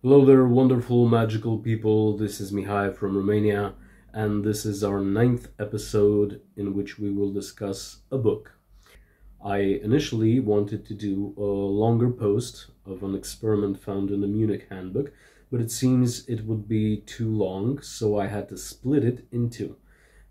Hello there, wonderful, magical people. This is Mihai from Romania, and this is our 9th episode in which we will discuss a book. I initially wanted to do a longer post of an experiment found in the Munich Handbook, but it seems it would be too long, so I had to split it in two.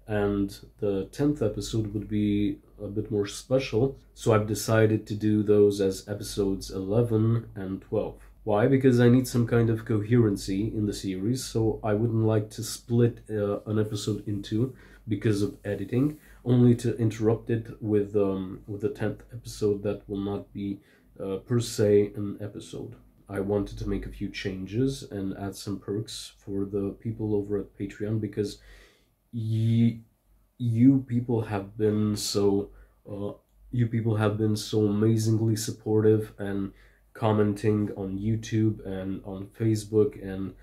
And the 10th episode would be a bit more special, so I've decided to do those as episodes 11 and 12. Why? Because I need some kind of coherency in the series, so I wouldn't like to split an episode in two because of editing, only to interrupt it with the 10th episode that will not be per se an episode. I wanted to make a few changes and add some perks for the people over at Patreon, because you people have been so amazingly supportive and commenting on YouTube and on Facebook and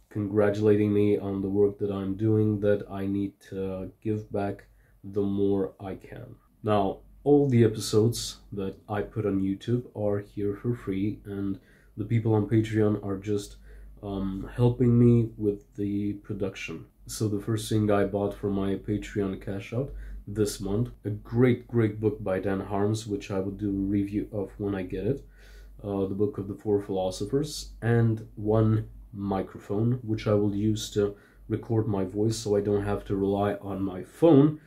congratulating me on the work that I'm doing, that I need to give back the more I can. Now, all the episodes that I put on YouTube are here for free, and the people on Patreon are just helping me with the production. So the first thing I bought for my Patreon cash out this month, a great book by Dan Harms, which I will do a review of when I get it. The book of the Four Philosophers, and one microphone, which I will use to record my voice so I don't have to rely on my phone,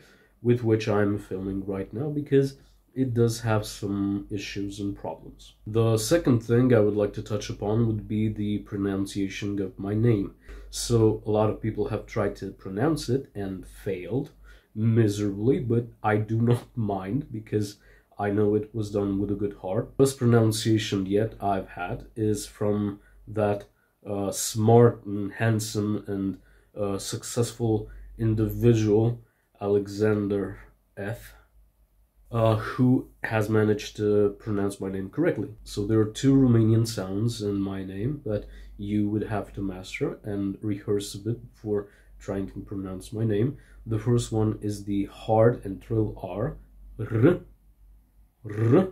with which I'm filming right now, because it does have some issues and problems. The second thing I would like to touch upon would be the pronunciation of my name. So a lot of people have tried to pronounce it and failed miserably, but I do not mind, because I know it was done with a good heart. The best pronunciation yet I've had is from that smart and handsome and successful individual, Alexander F., who has managed to pronounce my name correctly. So there are two Romanian sounds in my name that you would have to master and rehearse a bit before trying to pronounce my name. The first one is the hard and trill R, R, R,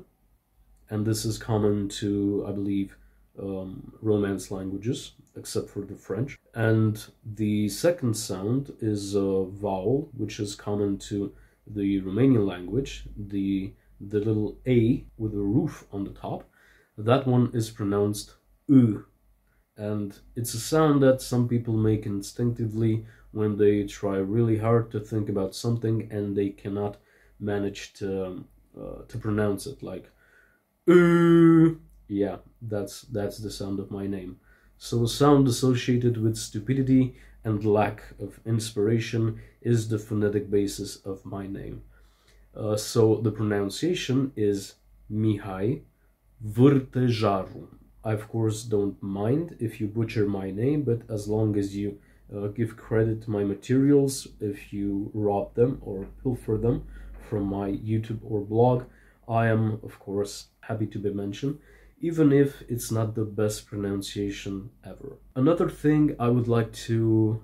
and this is common to, I believe, Romance languages, except for the French. And the second sound is a vowel, which is common to the Romanian language, the little A with a roof on the top. That one is pronounced U, and it's a sound that some people make instinctively when they try really hard to think about something and they cannot manage to pronounce it, like yeah, that's the sound of my name. So a sound associated with stupidity and lack of inspiration is the phonetic basis of my name. So the pronunciation is Mihai Vârtejaru. I of course don't mind if you butcher my name, but as long as you give credit to my materials, if you rob them or pilfer them from my YouTube or blog, I am of course happy to be mentioned, even if it's not the best pronunciation ever. Another thing I would like to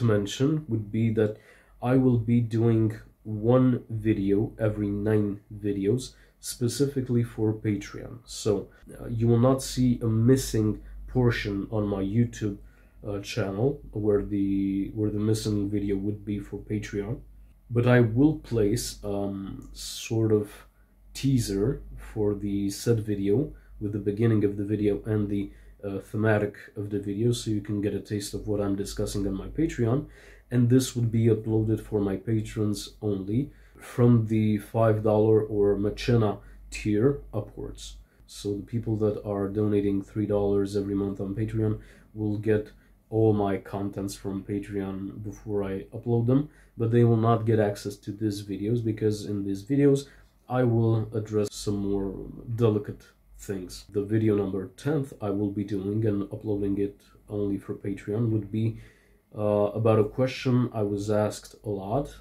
mention would be that I will be doing one video every 9 videos specifically for Patreon. So you will not see a missing portion on my YouTube channel where the missing video would be for Patreon. But I will place sort of teaser for the said video with the beginning of the video and the thematic of the video, so you can get a taste of what I'm discussing on my Patreon. And this would be uploaded for my patrons only from the $5 or Mecena tier upwards. So the people that are donating $3 every month on Patreon will get all my contents from Patreon before I upload them, but they will not get access to these videos, because in these videos I will address some more delicate things. The video number 10th I will be doing and uploading it only for Patreon would be about a question I was asked a lot,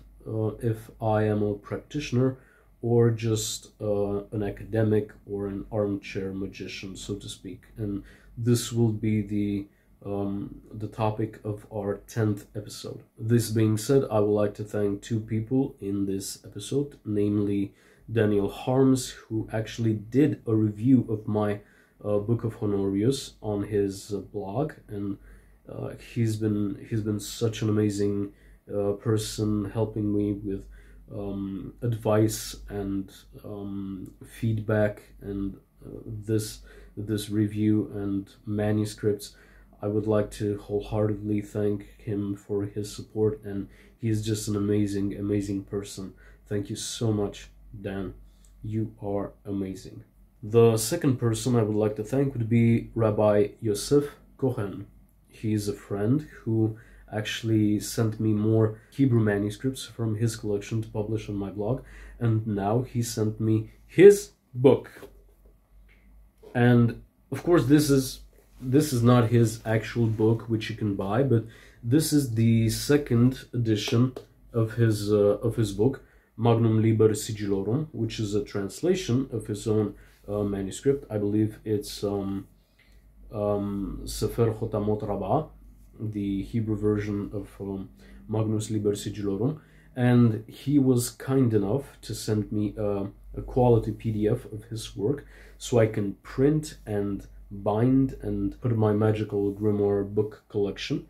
if I am a practitioner or just an academic or an armchair magician, so to speak. And this will be the topic of our 10th episode. This being said, I would like to thank two people in this episode, namely Daniel Harms, who actually did a review of my Book of Honorius on his blog, and he's been such an amazing person, helping me with advice and feedback, and this review and manuscripts. I would like to wholeheartedly thank him for his support, and he's just an amazing person. Thank you so much, Dan. You are amazing. The second person I would like to thank would be Rabbi Yosef Cohen. He is a friend who actually sent me more Hebrew manuscripts from his collection to publish on my blog, and now he sent me his book. And of course this is not his actual book which you can buy, but this is the second edition of his book, Magnus Liber Sigillorum, which is a translation of his own manuscript. I believe it's Sefer Chotamot Rabbah, the Hebrew version of Magnus Liber Sigillorum, and he was kind enough to send me a quality PDF of his work so I can print and bind and put in my magical grimoire book collection.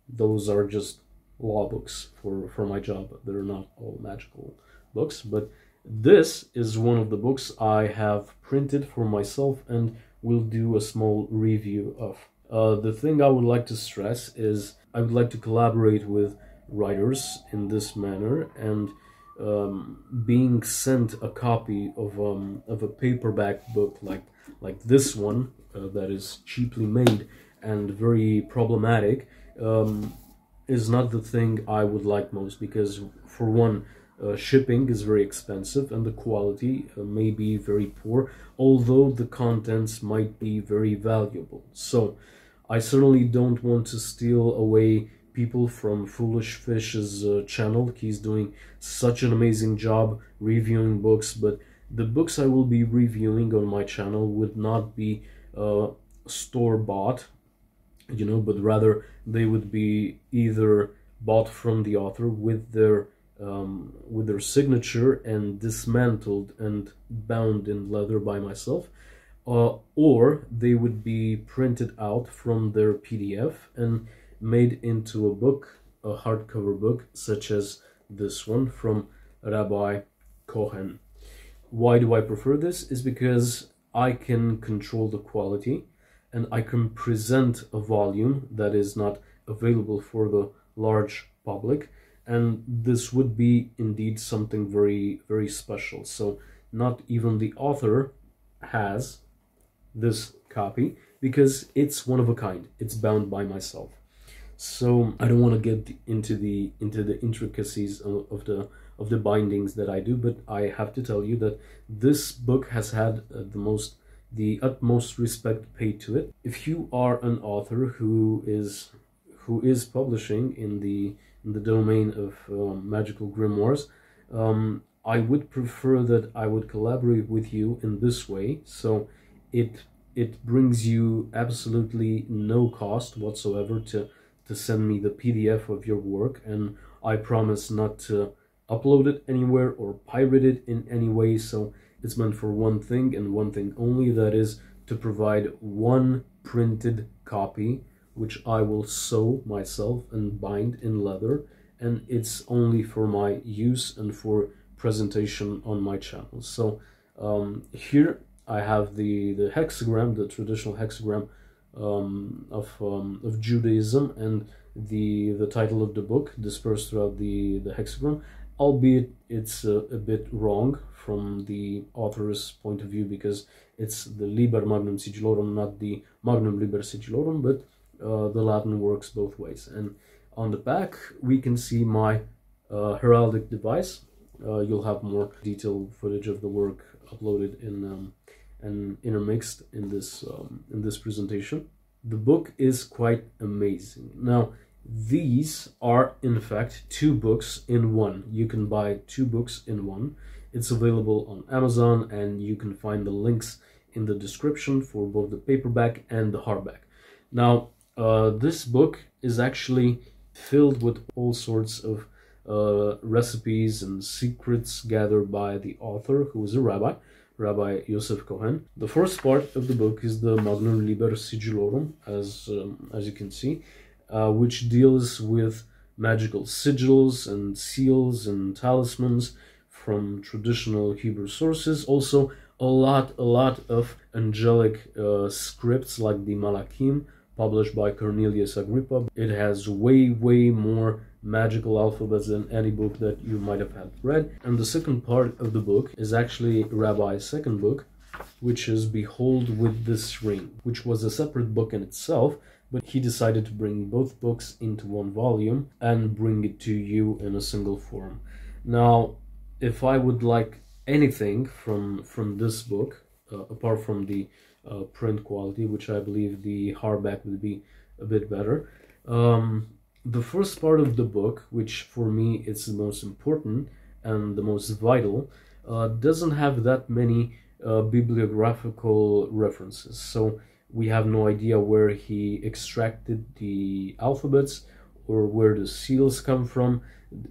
Those are just law books for my job. They're not all magical books, but this is one of the books I have printed for myself and will do a small review of. The thing I would like to stress is I would like to collaborate with writers in this manner, and being sent a copy of a paperback book like this one that is cheaply made and very problematic is not the thing I would like most, because for one, shipping is very expensive and the quality may be very poor, although the contents might be very valuable. So I certainly don't want to steal away people from Foolish Fish's channel. He's doing such an amazing job reviewing books, but the books I will be reviewing on my channel would not be store-bought, you know, but rather they would be either bought from the author with their signature and dismantled and bound in leather by myself, or they would be printed out from their PDF and made into a book, a hardcover book, such as this one from Rabbi Cohen. Why do I prefer this? Is because I can control the quality and I can present a volume that is not available for the large public, and this would be indeed something very, very special. So not even the author has this copy because it's one of a kind. It's bound by myself. So I don't want to get into the intricacies of the bindings that I do, but I have to tell you that this book has had the utmost respect paid to it. If you are an author who is publishing in the domain of magical grimoires, I would prefer that I would collaborate with you in this way. So it brings you absolutely no cost whatsoever to send me the PDF of your work, and I promise not to upload it anywhere or pirate it in any way. So it's meant for one thing and one thing only, that is to provide one printed copy which I will sew myself and bind in leather, and it's only for my use and for presentation on my channel. So here I have the hexagram, the traditional hexagram of Judaism, and the title of the book dispersed throughout the hexagram, albeit it's a bit wrong from the author's point of view, because it's the Liber Magnum Sigillorum, not the Magnum Liber Sigillorum, but the Latin works both ways. And on the back we can see my heraldic device. You'll have more detailed footage of the work uploaded in and intermixed in this presentation. The book is quite amazing. Now, these are in fact two books in one. You can buy two books in one. It's available on Amazon, and you can find the links in the description for both the paperback and the hardback. Now, this book is actually filled with all sorts of recipes and secrets gathered by the author, who is a rabbi, Rabbi Yosef Cohen. The first part of the book is the Magnus Liber Sigillorum, as you can see, which deals with magical sigils and seals and talismans from traditional Hebrew sources. Also, a lot of angelic scripts like the Malachim, published by Cornelius Agrippa. It has way more magical alphabets than any book that you might have had read. And the second part of the book is actually Rabbi's second book, which is Behold with this Ring, which was a separate book in itself, but he decided to bring both books into one volume and bring it to you in a single form. Now, if I would like anything from this book, apart from the print quality, which I believe the hardback would be a bit better, the first part of the book, which for me is the most important and the most vital, doesn't have that many bibliographical references. So we have no idea where he extracted the alphabets or where the seals come from.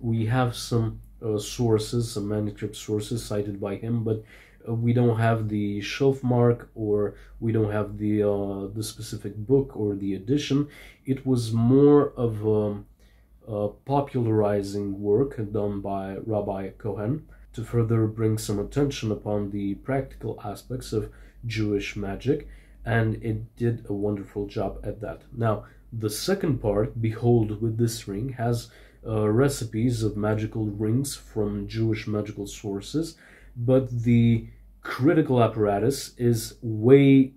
We have some sources, some manuscript sources cited by him, but we don't have the shelf mark, or we don't have the specific book or the edition. It was more of a popularizing work done by Rabbi Cohen to further bring some attention upon the practical aspects of Jewish magic, and it did a wonderful job at that. Now, the second part, Behold with this Ring, has recipes of magical rings from Jewish magical sources, but the critical apparatus is way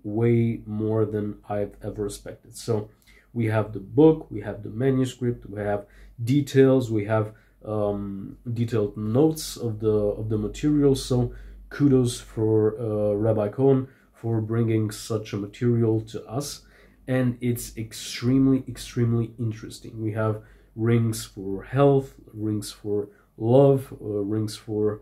more than I've ever expected. So we have the book, we have the manuscript, we have details, we have detailed notes of the material. So kudos for Rabbi Cohen for bringing such a material to us, and it's extremely interesting. We have rings for health, rings for love, rings for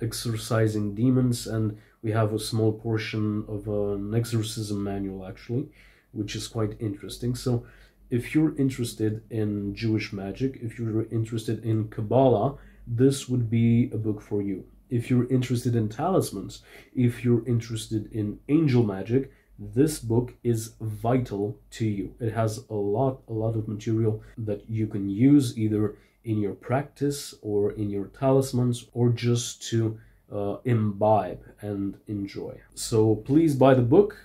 exorcising demons, and we have a small portion of an exorcism manual actually, which is quite interesting. So if you're interested in Jewish magic, if you're interested in Kabbalah, this would be a book for you. If you're interested in talismans, if you're interested in angel magic, this book is vital to you. It has a lot of material that you can use either in your practice or in your talismans, or just to imbibe and enjoy. So please buy the book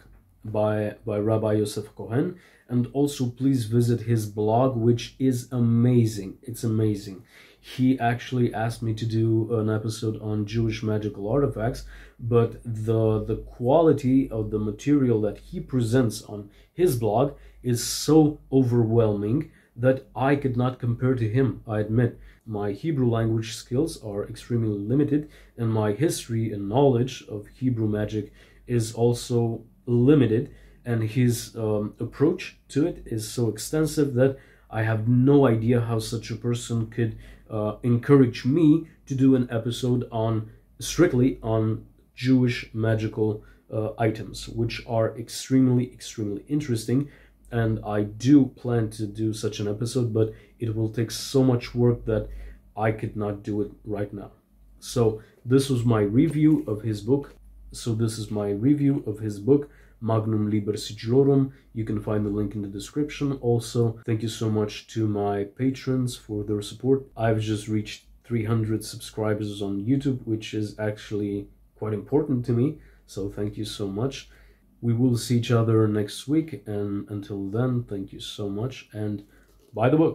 by Rabbi Yosef Cohen, and also please visit his blog, which is amazing. It's amazing. He actually asked me to do an episode on Jewish magical artifacts, but the quality of the material that he presents on his blog is so overwhelming that I could not compare to him. I admit my Hebrew language skills are extremely limited, and my history and knowledge of Hebrew magic is also limited, and his approach to it is so extensive that I have no idea how such a person could encourage me to do an episode strictly on Jewish magical items, which are extremely interesting. And I do plan to do such an episode, but it will take so much work that I could not do it right now. So this was my review of his book. Magnum Liber Sigillorum. You can find the link in the description. Also, thank you so much to my patrons for their support. I've just reached 300 subscribers on YouTube, which is actually quite important to me. So thank you so much. We will see each other next week, and until then, thank you so much, and buy the book.